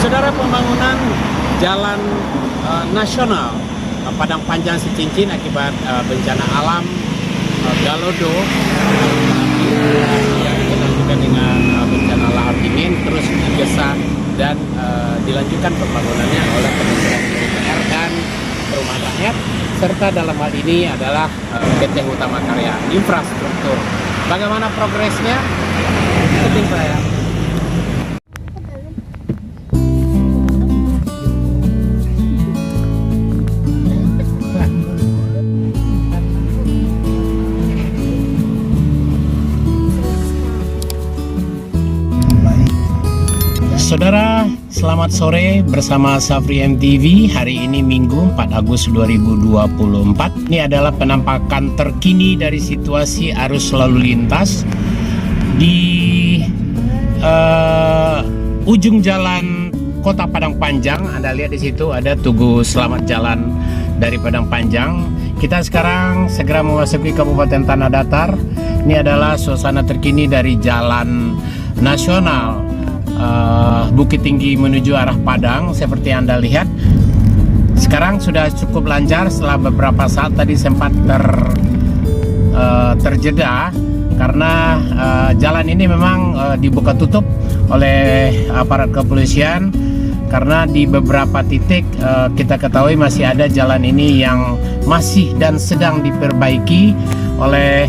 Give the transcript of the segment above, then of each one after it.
Saudara, pembangunan jalan nasional Padang Panjang Sicincin akibat bencana alam Galodo yang dilanjutkan dengan bencana lahar dingin terus digesa dan dilanjutkan pembangunannya oleh Kementerian PUPR dan Perumahan Rakyat, serta dalam hal ini adalah PT Utama Karya Infrastruktur. Bagaimana progresnya? Ikutin saya. Saudara, selamat sore bersama Safri MTV. Hari ini Minggu 4 Agustus 2024. Ini adalah penampakan terkini dari situasi arus lalu lintas di ujung jalan Kota Padang Panjang. Anda lihat di situ ada Tugu Selamat Jalan dari Padang Panjang. Kita sekarang segera memasuki Kabupaten Tanah Datar. Ini adalah suasana terkini dari Jalan Nasional Bukit Tinggi menuju arah Padang. Seperti yang Anda lihat, sekarang sudah cukup lancar. Setelah beberapa saat tadi sempat terjeda karena jalan ini memang dibuka tutup oleh aparat kepolisian, karena di beberapa titik kita ketahui masih ada jalan ini yang masih dan sedang diperbaiki oleh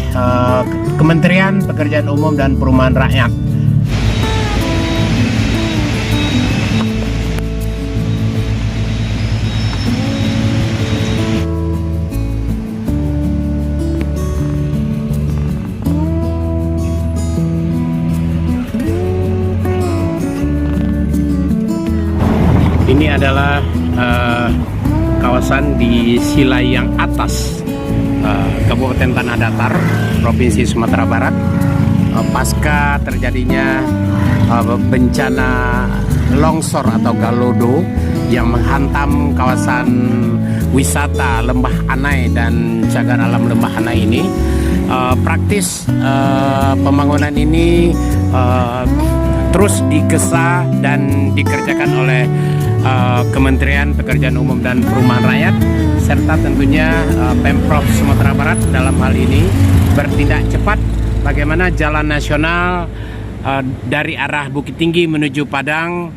Kementerian Pekerjaan Umum dan Perumahan Rakyat. Ini adalah kawasan di Silayang Atas, Kabupaten Tanah Datar, Provinsi Sumatera Barat. Pasca terjadinya bencana longsor atau Galodo yang menghantam kawasan wisata Lembah Anai dan Cagar Alam Lembah Anai ini, praktis pembangunan ini terus digesa dan dikerjakan oleh Kementerian Pekerjaan Umum dan Perumahan Rakyat, serta tentunya Pemprov Sumatera Barat dalam hal ini bertindak cepat bagaimana jalan nasional dari arah Bukit Tinggi menuju Padang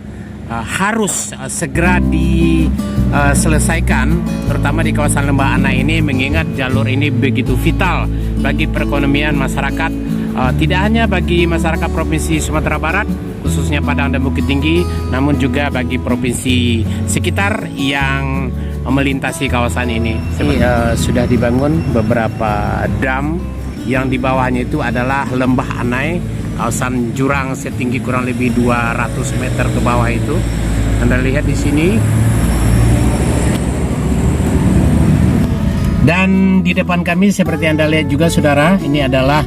harus segera diselesaikan, terutama di kawasan Lembah Anai ini, mengingat jalur ini begitu vital bagi perekonomian masyarakat, tidak hanya bagi masyarakat Provinsi Sumatera Barat khususnya Padang dan Bukit Tinggi, namun juga bagi provinsi sekitar yang melintasi kawasan ini. Sudah dibangun beberapa dam yang di bawahnya itu adalah Lembah Anai, kawasan jurang setinggi kurang lebih 200 meter ke bawah itu. Anda lihat di sini. Dan di depan kami seperti Anda lihat juga, saudara, ini adalah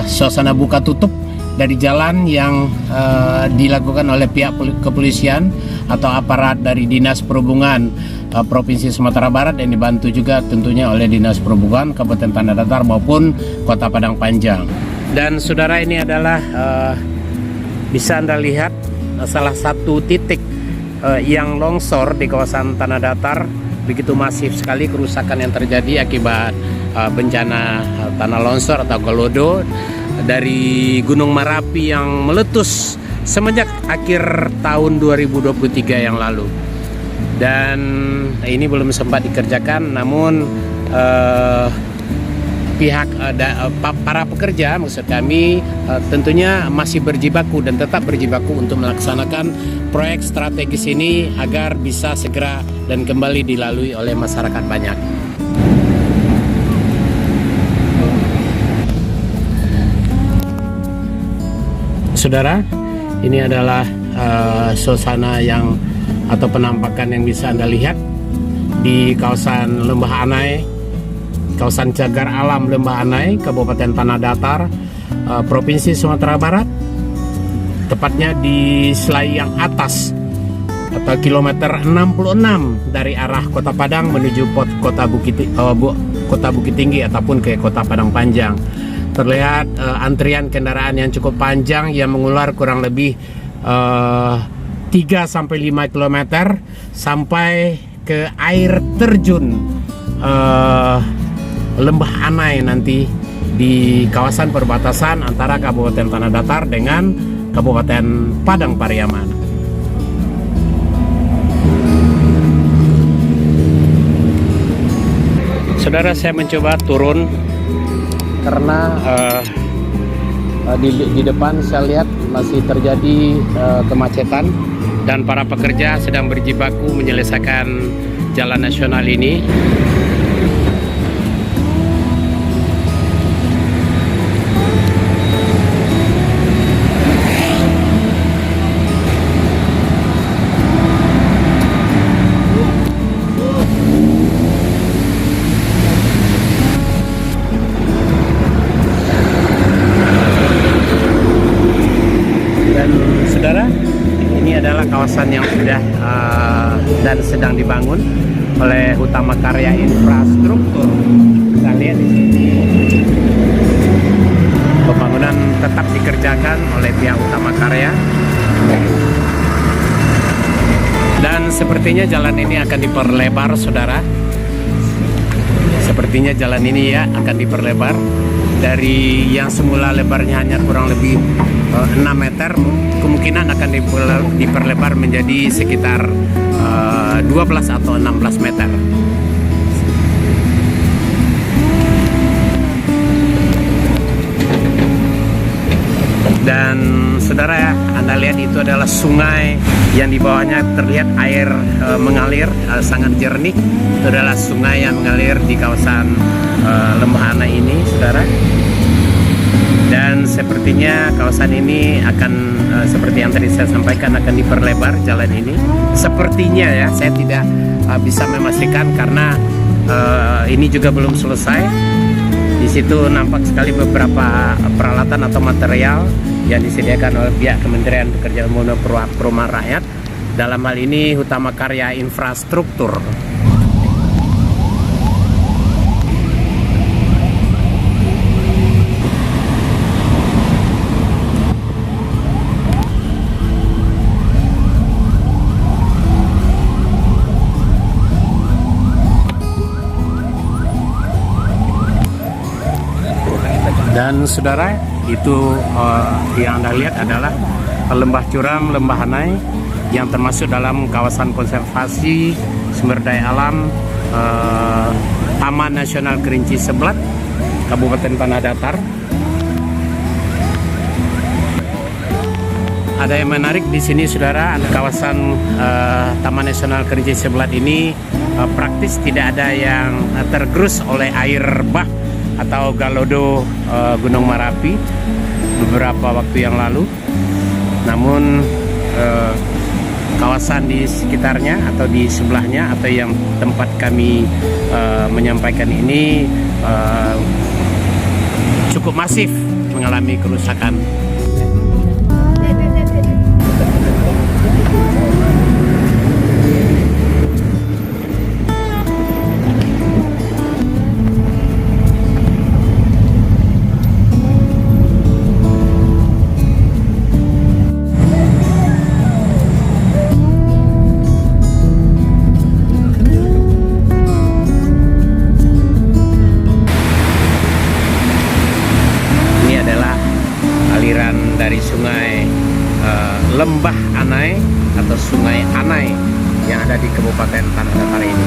suasana buka tutup dari jalan yang dilakukan oleh pihak kepolisian atau aparat dari Dinas Perhubungan Provinsi Sumatera Barat, yang dibantu juga tentunya oleh Dinas Perhubungan Kabupaten Tanah Datar maupun Kota Padang Panjang. Dan saudara, ini adalah bisa Anda lihat salah satu titik yang longsor di kawasan Tanah Datar. Begitu masif sekali kerusakan yang terjadi akibat bencana tanah longsor atau Galodo dari Gunung Merapi yang meletus semenjak akhir tahun 2023 yang lalu. Dan ini belum sempat dikerjakan, namun pihak para pekerja, maksud kami, tentunya masih berjibaku dan tetap berjibaku untuk melaksanakan proyek strategis ini agar bisa segera dan kembali dilalui oleh masyarakat banyak. Saudara, ini adalah suasana yang atau penampakan yang bisa Anda lihat di kawasan Lembah Anai, kawasan Cagar Alam Lembah Anai, Kabupaten Tanah Datar, Provinsi Sumatera Barat, tepatnya di Silayang Atas atau kilometer 66 dari arah Kota Padang menuju Kota Bukit Tinggi ataupun ke Kota Padang Panjang. Terlihat antrian kendaraan yang cukup panjang yang mengular kurang lebih 3-5 km sampai ke air terjun Lembah Anai nanti di kawasan perbatasan antara Kabupaten Tanah Datar dengan Kabupaten Padang Pariaman. Saudara, saya mencoba turun karena di depan saya lihat masih terjadi kemacetan dan para pekerja sedang berjibaku menyelesaikan jalan nasional ini. Kawasan yang sudah dan sedang dibangun oleh Utama Karya Infrastruktur. Kita lihat di sini pembangunan tetap dikerjakan oleh pihak Utama Karya, dan sepertinya jalan ini akan diperlebar, saudara. Sepertinya jalan ini ya akan diperlebar dari yang semula lebarnya hanya kurang lebih 6 meter, kemungkinan akan diperlebar menjadi sekitar 12 atau 16 meter. Dan saudara, Anda lihat itu adalah sungai yang di bawahnya terlihat air mengalir sangat jernih. Itu adalah sungai yang mengalir di kawasan Lembah Anai ini, saudara. Dan sepertinya kawasan ini akan seperti yang tadi saya sampaikan akan diperlebar jalan ini. Sepertinya ya, saya tidak bisa memastikan karena ini juga belum selesai. Di situ nampak sekali beberapa peralatan atau material yang disediakan oleh pihak Kementerian Pekerjaan Umum dan Perumahan Rakyat. Dalam hal ini Utama Karya Infrastruktur. Dan saudara, itu yang Anda lihat adalah lembah curam Lembah Anai yang termasuk dalam kawasan konservasi sumber daya alam Taman Nasional Kerinci Seblat, Kabupaten Tanah Datar. Ada yang menarik di sini, saudara, kawasan Taman Nasional Kerinci Seblat ini praktis tidak ada yang tergerus oleh air bah atau galodo Gunung Merapi beberapa waktu yang lalu. Namun kawasan di sekitarnya atau di sebelahnya atau yang tempat kami menyampaikan ini cukup masif mengalami kerusakan. Dari sungai Lembah Anai atau Sungai Anai yang ada di Kabupaten Tanah Datar ini.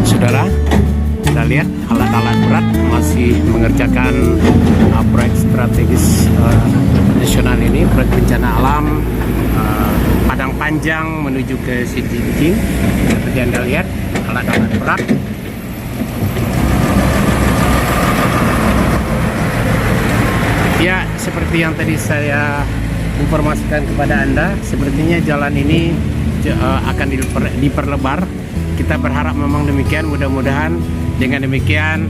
Saudara, kita lihat alat-alat berat masih mengerjakan proyek strategis nasional ini, proyek bencana alam Padang Panjang menuju ke Sidicing. Seperti Anda lihat, alat-alat berat. Ya, seperti yang tadi saya informasikan kepada Anda, sepertinya jalan ini akan diperlebar. Kita berharap memang demikian, mudah-mudahan dengan demikian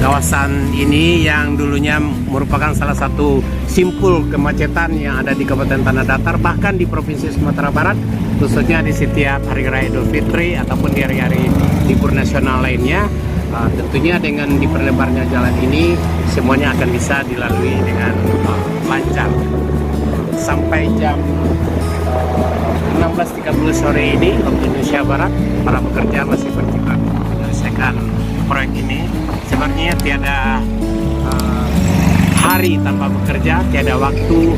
Kawasan ini yang dulunya merupakan salah satu simpul kemacetan yang ada di Kabupaten Tanah Datar, bahkan di Provinsi Sumatera Barat, khususnya di setiap Hari Raya Idul Fitri ataupun di hari-hari libur nasional lainnya. Tentunya dengan diperlebarnya jalan ini, semuanya akan bisa dilalui dengan lancar. Sampai jam 16.30 sore ini waktu Indonesia Barat, para pekerja masih berjibaku menyelesaikan proyek ini. Sebenarnya tiada hari tanpa bekerja, tiada waktu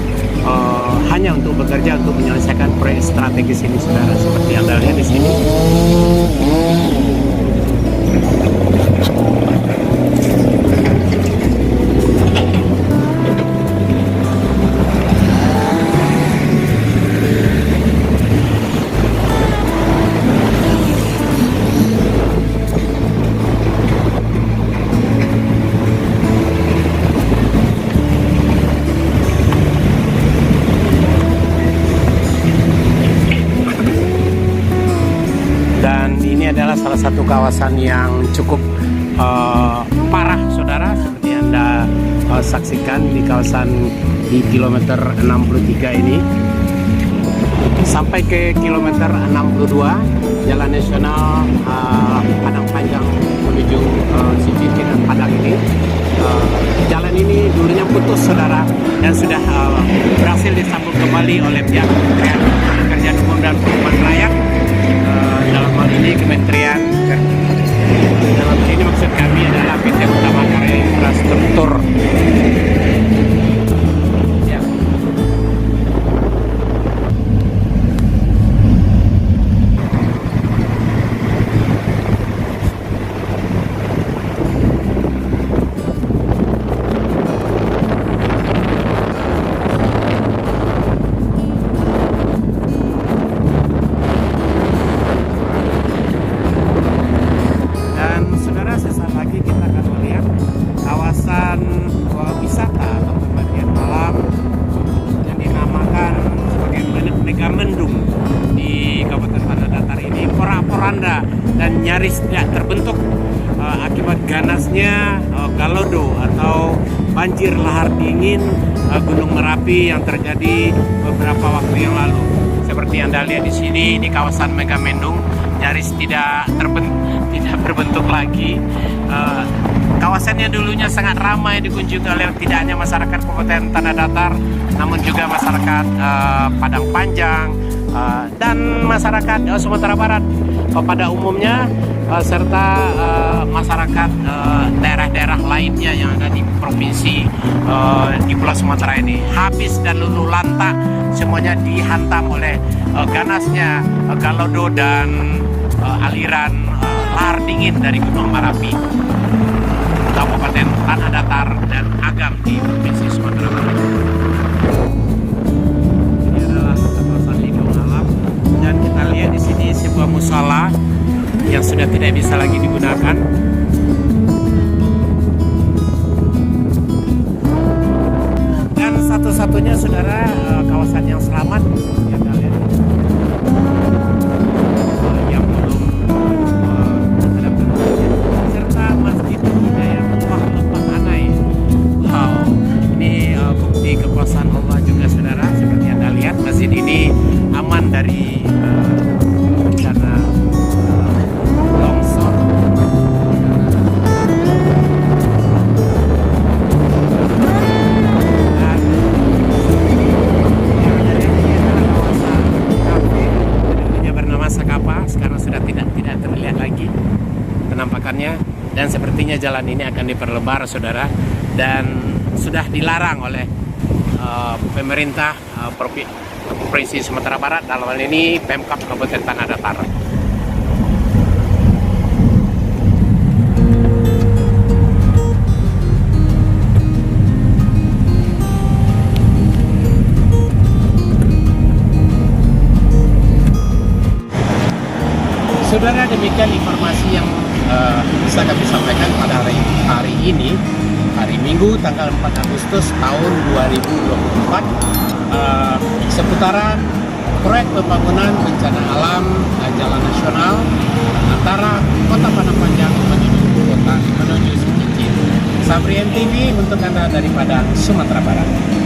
hanya untuk bekerja untuk menyelesaikan proyek strategis ini, saudara. Seperti Anda lihat di sini. Adalah salah satu kawasan yang cukup parah, saudara, seperti Anda saksikan di kawasan di kilometer 63 ini sampai ke kilometer 62 Jalan Nasional Padang Panjang menuju Cincin dan Padang ini. Jalan ini dulunya putus, saudara, dan sudah berhasil disambung kembali oleh pihak Kementerian Pekerjaan Umum dan Perumahan Rakyat. Dalam hal ini Kementerian, dalam hal ini maksud kami adalah PT Utama Karya Infrastruktur. Ya. Wisata atau pemandian malam yang dinamakan sebagai Megamendung di Kabupaten Tanah Datar ini porak-poranda dan nyaris tidak terbentuk akibat ganasnya galodo atau banjir lahar dingin Gunung Merapi yang terjadi beberapa waktu yang lalu. Seperti Anda lihat di sini, di kawasan Megamendung nyaris tidak berbentuk lagi. Kawasannya dulunya sangat ramai dikunjungi oleh tidak hanya masyarakat Kabupaten Tanah Datar, namun juga masyarakat Padang Panjang dan masyarakat Sumatera Barat pada umumnya, serta masyarakat daerah-daerah lainnya yang ada di provinsi di Pulau Sumatera ini. Habis dan luluh lantak, semuanya dihantam oleh ganasnya galodo dan aliran lahar dingin dari Gunung Merapi, Kabupaten Tanah Datar dan Agam di Provinsi Sumatera Barat. Ini adalah kawasan lindung alam, dan kita lihat di sini sebuah musala yang sudah tidak bisa lagi digunakan. Dan satu-satunya, saudara, kawasan yang selamat yang kalian yang belum terhadap serta Masjid Hidayatullah Lembang Anai. Wow, ini bukti kekuasaan Allah juga, saudara. Seperti Anda lihat, masjid ini aman dari bencana longsor. Sekarang sudah tidak terlihat lagi penampakannya, dan sepertinya jalan ini akan diperlebar, saudara, dan sudah dilarang oleh pemerintah Provinsi Sumatera Barat, dalam hal ini Pemkab Kabupaten Tanah Datar. Saudara, demikian informasi yang bisa kami sampaikan pada hari ini, hari Minggu tanggal 4 Agustus tahun 2024, seputaran proyek pembangunan bencana alam jalan nasional antara Kota Padang Panjang menuju Cincin. Sabri MTV untuk Anda daripada Sumatera Barat.